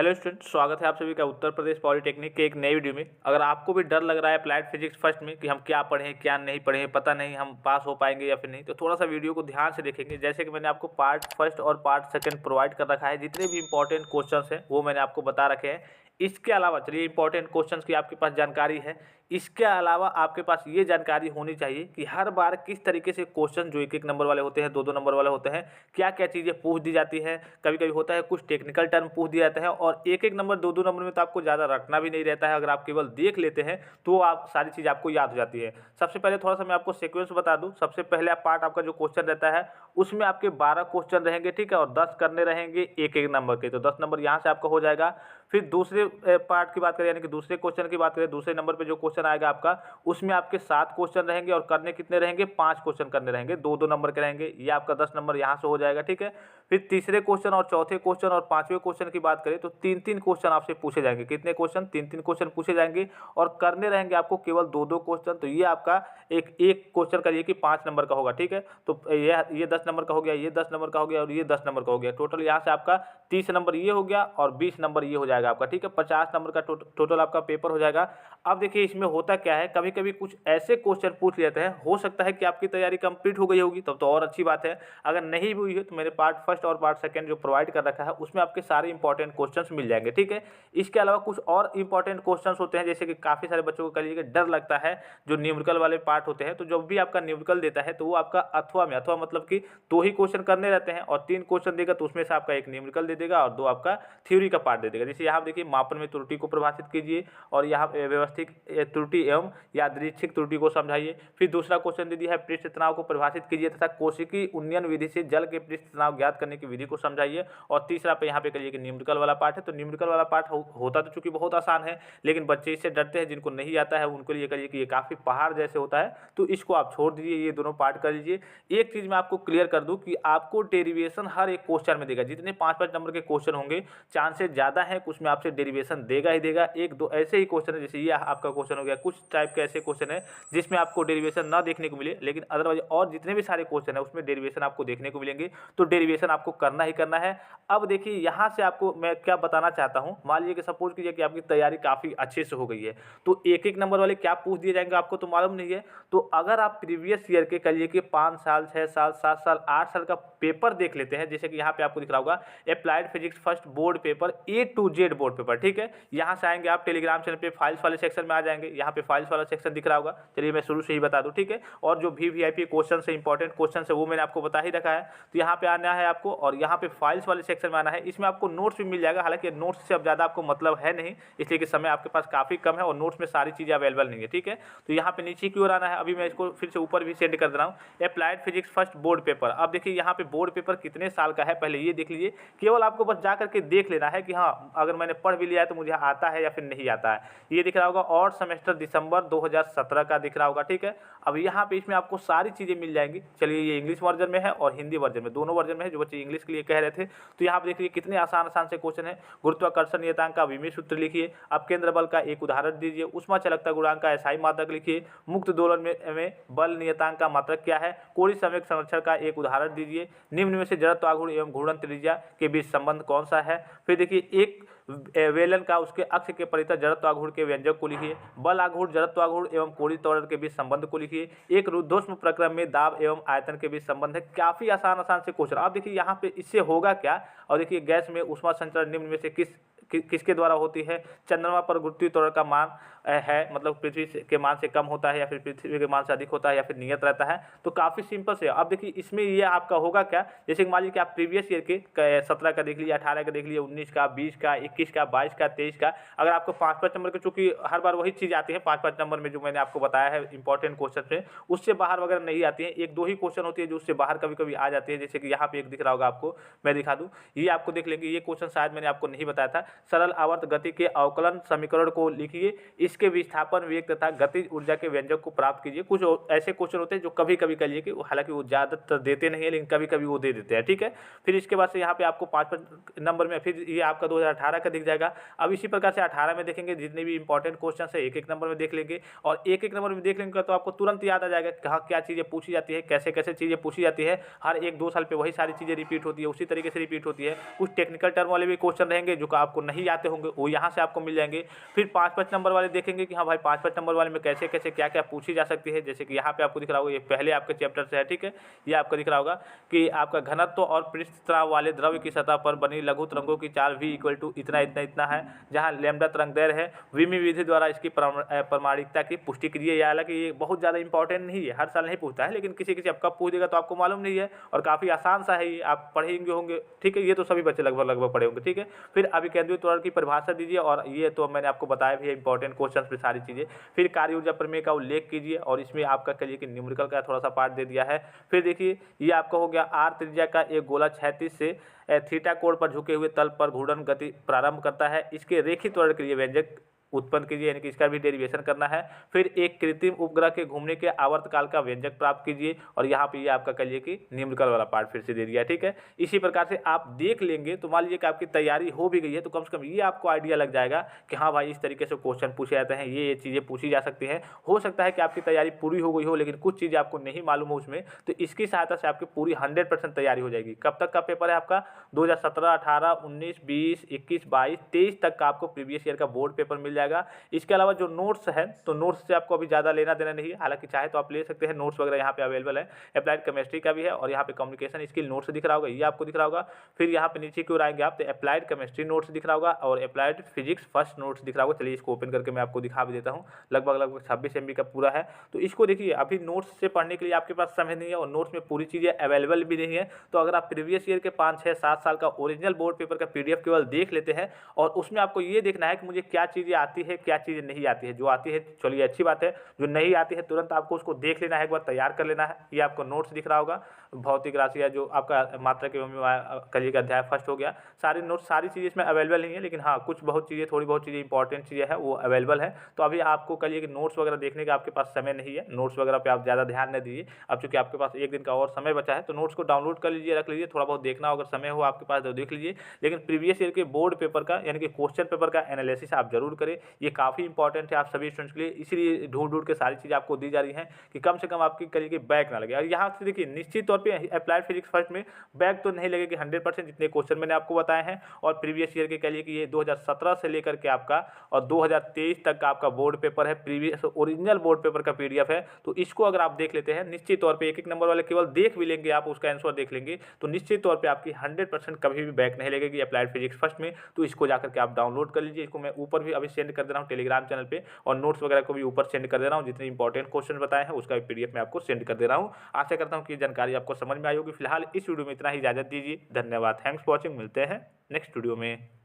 Hello student, स्वागत है आप सभी का उत्तर प्रदेश पॉलिटेक्निक के एक नई वीडियो में। अगर आपको भी डर लग रहा है अप्लाइड फिजिक्स फर्स्ट में कि हम क्या पढ़ें क्या नहीं पढ़ें, पता नहीं हम पास हो पाएंगे या फिर नहीं, तो थोड़ा सा वीडियो को ध्यान से देखेंगे। जैसे कि मैंने आपको पार्ट फर्स्ट और पार्ट सेकंड प्रोवाइड कर रखा है, जितने भी इंपॉर्टेंट क्वेश्चंस हैं वो मैंने आपको बता रखे हैं। इसके अलावा चलिए इंपॉर्टेंट क्वेश्चंस की आपके पास जानकारी है, इसके अलावा आपके पास ये जानकारी होनी चाहिए कि हर बार किस तरीके से क्वेश्चन जो एक एक नंबर वाले होते हैं, दो दो नंबर वाले होते हैं, क्या क्या चीज़ें पूछ दी जाती है। कभी कभी होता है कुछ टेक्निकल टर्म पूछ दिया जाता है, और एक एक नंबर दो दो नंबर में तो आपको ज़्यादा रखना भी नहीं रहता है। अगर आप केवल देख लेते हैं तो आप सारी चीज़ आपको याद हो जाती है। सबसे पहले थोड़ा सा मैं आपको सीक्वेंस बता दूं। सबसे पहले पार्ट आपका जो क्वेश्चन रहता है उसमें आपके 12 क्वेश्चन रहेंगे, ठीक है, और 10 करने रहेंगे एक एक नंबर के, तो 10 नंबर यहाँ से आपका हो जाएगा। फिर दूसरे पार्ट की बात करें, यानी कि दूसरे क्वेश्चन की बात करें, दूसरे नंबर पे जो क्वेश्चन आएगा आपका, उसमें आपके 7 क्वेश्चन रहेंगे और करने कितने रहेंगे, 5 क्वेश्चन करने रहेंगे, दो दो नंबर के रहेंगे। ये आपका 10 नंबर यहाँ से हो जाएगा, ठीक है। फिर तीसरे क्वेश्चन और चौथे क्वेश्चन और पांचवें क्वेश्चन की बात करें तो तीन तीन क्वेश्चन आपसे पूछे जाएंगे। कितने क्वेश्चन? तीन तीन क्वेश्चन पूछे जाएंगे और करने रहेंगे आपको केवल दो दो क्वेश्चन। तो ये आपका एक एक क्वेश्चन करिए कि 5 नंबर का होगा, ठीक है। तो ये 10 नंबर का हो गया, ये 10 नंबर का हो गया और ये 10 नंबर का हो गया। टोटल यहाँ से आपका 30 नंबर ये हो गया और 20 नंबर ये हो जाएगा आपका, ठीक है। 50 नंबर का टोटल आपका पेपर हो जाएगा। अब देखिए इसमें होता क्या है, कभी कभी कुछ ऐसे क्वेश्चन पूछ लेते हैं, हो सकता है कि आपकी तैयारी कंप्लीट हो गई होगी, तब तो और अच्छी बात है। अगर नहीं भी हुई है तो मैंने पार्ट फर्स्ट और पार्ट सेकंड जो प्रोवाइड कर रखा है उसमें आपके सारे इंपॉर्टेंट क्वेश्चंस मिल जाएंगे, ठीक है। इसके अलावा कुछ और इंपॉर्टेंट क्वेश्चंस होते हैं, जैसे कि काफ़ी सारे बच्चों को कहिए कि डर लगता है जो न्यूमेरिकल वाले पार्ट होते हैं। तो जब भी आपका न्यूमेरिकल देता है तो वो आपका अथवा में, अथवा मतलब कि 2 ही क्वेश्चन करने रहते हैं, और 3 क्वेश्चन देगा तो उसमें से आपका एक न्यूमेरिकल दे देगा और 2 आपका थ्योरी का पार्ट दे देगा। जैसे यहाँ देखिए, मापन में त्रुटि को परिभाषित कीजिए और यहाँ व्यवस्थित त्रुटि एवं यादृच्छिक त्रुटि को समझाइए। फिर दूसरा क्वेश्चन दे दिया है, पृष्ठ तनाव को परिभाषित कीजिए तथा कोशिकीय उन्नयन विधि से जल के पृष्ठ तनाव ज्ञात करने की विधि को समझाइए। और तीसरा पे यहाँ पे करिए कि न्यूमेरिकल वाला पार्ट है। तो न्यूमेरिकल वाला पार्ट होता तो चूंकि बहुत आसान है, लेकिन बच्चे इससे डरते हैं, जिनको नहीं आता है उनको लिए करिए कि ये काफ़ी पहाड़ जैसे होता है, तो इसको आप छोड़ दीजिए, ये दोनों पार्ट कर लीजिए। एक चीज़ मैं आपको क्लियर कर दूँ कि आपको डेरिवेशन हर एक क्वेश्चन में देगा। जितने 5-5 नंबर के क्वेश्चन होंगे, चांसेस ज़्यादा है उसमें आपसे डेरिवेशन देगा ही देगा। एक दो ऐसे ही क्वेश्चन है, जैसे ये आपका क्वेश्चन हो गया, कुछ टाइप के ऐसे क्वेश्चन है जिसमें आपको डेरिवेशन ना देखने को मिले, लेकिन अदरवाइज और जितने भी सारे क्वेश्चन है उसमें डेरिवेशन आपको देखने को मिलेंगे। तो डेरिवेशन आपको करना ही करना है। अब देखिए यहाँ से आपको मैं क्या बताना चाहता हूँ, मान लीजिए कि सपोज कीजिए कि आपकी तैयारी काफ़ी अच्छे से हो गई है, तो एक एक नंबर वाले क्या पूछ दिए जाएंगे आपको तो मालूम नहीं है। तो अगर आप प्रीवियस ईयर के करिए कि 5 साल 6 साल 7 साल 8 साल का पेपर देख लेते हैं, जैसे कि यहाँ पे आपको दिख रहा होगा applied physics first board paper A to Z board paper, ठीक है। यहाँ से आएंगे आप टेलीग्राम चैनल पे फाइल्स वाले सेक्शन में आ जाएंगे, यहाँ पे फाइल्स वाला सेक्शन दिख रहा होगा। चलिए मैं शुरू से ही बता दूं, ठीक है। और जो भी VIP क्वेश्चन है, इंपॉर्टेंट क्वेश्चन है, वो मैंने आपको बता ही रखा है। तो यहाँ पे आना है आपको और यहाँ पे फाइल्स वाले सेक्शन में आना है। इसमें आपको नोट्स भी मिल जाएगा, हालांकि नोट्स से अब ज़्यादा आपको मतलब है नहीं, इसलिए कि समय आपके पास काफ़ी कम है और नोट्स में सारी चीज़ें अवेलेबल नहीं है, ठीक है। तो यहाँ पे नीचे की ओर आना है। अभी मैं इसको फिर से ऊपर भी सेंड कर दे रहा हूँ, applied physics first board paper. अब देखिए यहाँ पे बोर्ड पेपर कितने साल का है पहले ये देख लीजिए। केवल आपको बस जा करके देख लेना है कि हाँ, अगर मैंने पढ़ भी लिया है तो मुझे आता है या फिर नहीं आता है। ये दिख रहा होगा और सेमेस्टर दिसंबर 2017 का दिख रहा होगा, ठीक है। अब यहाँ पे इसमें आपको सारी चीज़ें मिल जाएंगी। चलिए ये इंग्लिश वर्जन में है और हिंदी वर्जन में, दोनों वर्जन में है, जो बच्चे इंग्लिश के लिए कह रहे थे। तो यहाँ पे देखिए कितने आसान आसान से क्वेश्चन है। गुरुत्वाकर्षण नियतांक का विमीय सूत्र लिखिए, अब केंद्र बल का एक उदाहरण दीजिए, उष्मा चालकता गुणांक का SI मात्रक लिखिए, मुक्त दोलन में बल नियतांक का मात्रक क्या है, कोणीय संवेग संरक्षण का एक उदाहरण दीजिए, निम्न में से जड़त्व आघूर्ण एवं घूर्णन त्रिज्या के बीच संबंध कौन सा है। फिर देखिए एक वेलन का उसके अक्ष के परितः जड़त्व आघूर्ण के व्यंजक को लिखिए, बल आघूर्ण जड़त्व आघूर्ण एवं कोणीय त्वरण के बीच संबंध को लिखिए, एक रुद्धोष्म प्रक्रम में दाब एवं आयतन के बीच संबंध है। काफी आसान आसान से क्वेश्चन। आप देखिए यहाँ पे इससे होगा क्या, और देखिए गैस में उष्मा संचरण निम्न में से किसके द्वारा होती है, चंद्रमा पर गुरुत्वीय त्वरण का मान है, मतलब पृथ्वी के मान से कम होता है या फिर पृथ्वी के मान से अधिक होता है या फिर नियत रहता है। तो काफ़ी सिंपल से। अब देखिए इसमें ये आपका होगा क्या, जैसे मान लीजिए कि आप प्रीवियस ईयर के 17 का देख लीजिए, 18 का देख लीजिए, 19 का, 20 का, 21 का, 22 का, 23 का। अगर आपको 5-5 नंबर के, चूँकि हर बार वही चीज़ आती है 5-5 नंबर में जो मैंने आपको बताया है इंपॉर्टेंट क्वेश्चन में, उससे बाहर वगैरह नहीं आती है। 1-2 ही क्वेश्चन होती है जो उससे बाहर कभी कभी आ जाती है। जैसे कि यहाँ पे एक दिख रहा होगा आपको, मैं दिखा दूँ, ये आपको देख लेंगे। ये क्वेश्चन शायद मैंने आपको नहीं बताया था। सरल आवर्त गति के अवकलन समीकरण को लिखिए, इसके विस्थापन वेग तथा गतिज ऊर्जा के व्यंजक को प्राप्त कीजिए। कुछ ऐसे क्वेश्चन होते हैं जो कभी कभी करिए कि हालांकि वो ज़्यादातर देते नहीं है, लेकिन कभी कभी वो दे देते हैं, ठीक है। फिर इसके बाद से यहाँ पे आपको 5 नंबर में फिर ये आपका 2018 का दिख जाएगा। अब इसी प्रकार से 18 में देखेंगे, जितने भी इंपॉर्टेंट क्वेश्चन है एक एक नंबर में देख लेंगे, और एक एक नंबर में देख लेंगे तो आपको तुरंत याद आ जाएगा कहाँ क्या चीज़ें पूछी जाती है, कैसे कैसे चीज़ें पूछी जाती है। हर 1-2 साल पे वही सारी चीज़ें रिपीट होती है, उसी तरीके से रिपीट होती है। कुछ टेक्निकल टर्म वाले भी क्वेश्चन रहेंगे जो आपको नहीं आते होंगे वो यहाँ से आपको मिल जाएंगे। फिर 5-5 नंबर वाले देखेंगे कि हाँ भाई 5-5 नंबर वाले में कैसे कैसे क्या क्या पूछी जा सकती है। जैसे कि यहाँ पे आपको दिख रहा होगा, ये पहले आपके चैप्टर से है, ठीक है। ये आपको दिख रहा होगा कि आपका घनत्व और पृष्ठ तनाव वाले द्रव्य की सतह पर बनी लघु तरंगों की चाल v इक्वल टू इतना इतना इतना है, जहाँ लैम्डा तरंग दैर्घ्य है। विमी विधि द्वारा इसकी प्रामाणिकता की पुष्टि कीजिए। हालांकि ये बहुत ज़्यादा इंपॉर्टेंट नहीं है, हर साल नहीं पूछता है, लेकिन किसी किसी अब कब पूछ देगा तो आपको मालूम नहीं है, और काफ़ी आसान सा है ये, आप पढ़ेंगे होंगे, ठीक है। ये तो सभी बच्चे लगभग पढ़े होंगे, ठीक है। फिर अभिकेंद्रित त्वरण की परिभाषा दीजिए, और ये तो मैंने आपको बताया भी है इंपॉर्टेंट क्वेश्चन पे सारी चीज़ें। फिर कार्य ऊर्जा प्रमेय का उल्लेख कीजिए, और इसमें आपका कहिए कि न्यूमेरिकल का थोड़ा सा पार्ट दे दिया है। फिर देखिए ये आपका हो गया आर त्रिज्या का एक गोला क्षैतिज से थीटा कोण पर झुके हुए तल पर घूर्णन गति प्रारंभ करता है। इसके रेखित त्वरण के लिए व्यंजक उत्पन्न कीजिए, यानी कि इसका भी डेरिवेशन करना है। फिर एक कृत्रिम उपग्रह के घूमने के आवर्तकाल का व्यंजक प्राप्त कीजिए, और यहाँ पे ये आपका कहिए कि न्यूमेरिकल वाला पार्ट फिर से दे दिया, ठीक है। इसी प्रकार से आप देख लेंगे तो मान लीजिए कि आपकी तैयारी हो भी गई है, तो कम से कम ये आपको आइडिया लग जाएगा कि हाँ भाई इस तरीके से क्वेश्चन पूछे जाते हैं, ये चीज़ें पूछी जा सकती हैं। हो सकता है कि आपकी तैयारी पूरी हो गई हो, लेकिन कुछ चीज़ें आपको नहीं मालूम हो उसमें, तो इसकी सहायता से आपकी पूरी 100% तैयारी हो जाएगी। कब तक का पेपर है आपका? 2017, 18, 19, 20, 21, 22, 23 तक का आपको प्रीवियस ईयर का बोर्ड पेपर मिल जाएगा। इसके अलावा जो नोट्स है, तो नोट्स से आपको अभी ज़्यादा लेना देना नहीं है, हालांकि चाहे तो आप ले सकते हैं, नोट्स वगैरह यहाँ पे अवेलेबल है। अप्लाइड केमिस्ट्री का भी है, और यहाँ पे कम्युनिकेशन स्किल नोट्स दिख रहा होगा, ये आपको दिख रहा होगा। फिर यहाँ पे नीचे की ओर आएंगे आप तो अप्लाइड केमिस्ट्री नोट्स दिख रहा होगा, और अप्लाइड फिजिक्स फर्स्ट नोट्स दिख रहा होगा। चलिए इसको ओपन करके मैं आपको दिखा भी देता हूँ। लगभग 26 MB का पूरा है, तो इसको देखिए। अभी नोट्स से पढ़ने के लिए आपके पास समय नहीं है, और नोट्स में पूरी चीज़ें अवेलेबल भी नहीं है। तो अगर आप प्रीवियस ईयर के 5, 6, 7 साल का ओरिजिनल बोर्ड पेपर का PDF केवल देख लेते हैं, और उसमें आपको ये देखना है कि मुझे क्या चीज़ें आती है, क्या चीज़ें नहीं आती है। जो आती है चलिए अच्छी बात है, जो नहीं आती है तुरंत आपको उसको देख लेना है, एक बार तैयार कर लेना है। ये आपको नोट्स दिख रहा होगा, भौतिक राशि है जो आपका मात्रक एवं कलिए का अध्याय फर्स्ट हो गया। सारी नोट्स सारी चीज़ें इसमें अवेलेबल नहीं है, लेकिन हाँ कुछ बहुत चीज़ें, थोड़ी बहुत चीज़ें इंपॉर्टेंट चीज़ें हैं वो अवेलेबल है। तो अभी आपको कलिए कि नोट्स वगैरह देखने का आपके पास समय नहीं है, नोट्स वगैरह पे आप ज़्यादा ध्यान न दीजिए। अब चूँकि आपके पास एक दिन का और समय बचा है, तो नोट्स को डाउनलोड कर लीजिए, रख लीजिए, थोड़ा बहुत देखना हो, अगर समय हो आपके पास तो देख लीजिए। लेकिन प्रीवियस ईयर के बोर्ड पेपर का यानी कि क्वेश्चन पेपर का एनालिसिस आप जरूर करें, ये काफ़ी इंपॉर्टेंट है आप सभी स्टूडेंट्स के लिए। इसीलिए ढूंढ के सारी चीज़ें आपको दी जा रही हैं कि कम से कम आपकी करिए कि बैक ना लगे। और यहाँ से देखिए निश्चित तौर पे अप्लाइड फिजिक्स फर्स्ट में बैक तो नहीं लगेगी 100%, जितने क्वेश्चन मैंने आपको बताए हैं। और प्रीवियस ईयर के कहिए कि ये 2017 से लेकर के आपका और 2023 तक का आपका बोर्ड पेपर है, प्रीवियस ओरिजिनल बोर्ड पेपर का PDF है। तो इसको अगर आप देख लेते हैं निश्चित तौर पर, एक नंबर वाले केवल देख भी लेंगे आप, उसका आंसर देख लेंगे, तो निश्चित तौर पर आपकी 100% कभी भी बैक नहीं लगेगी अप्लाइड फिजिक्स फर्स्ट में। तो इसको जाकर के आप डाउनलोड कर लीजिए। इसको मैं ऊपर भी अभी सेंड कर दे रहा हूँ टेलीग्राम चैनल पे, और नोट्स वगैरह को भी ऊपर सेंड कर दे रहा हूँ। जितने इंपॉर्टेंट क्वेश्चन बताए हैं उसका भी PDF मैं आपको सेंड कर दे रहा हूँ। आशा करता हूँ कि जानकारी आपको समझ में आई होगी। फिलहाल इस वीडियो में इतना ही, इजाजत दीजिए, धन्यवाद, थैंक्स फॉर वॉचिंग। मिलते हैं नेक्स्ट वीडियो में।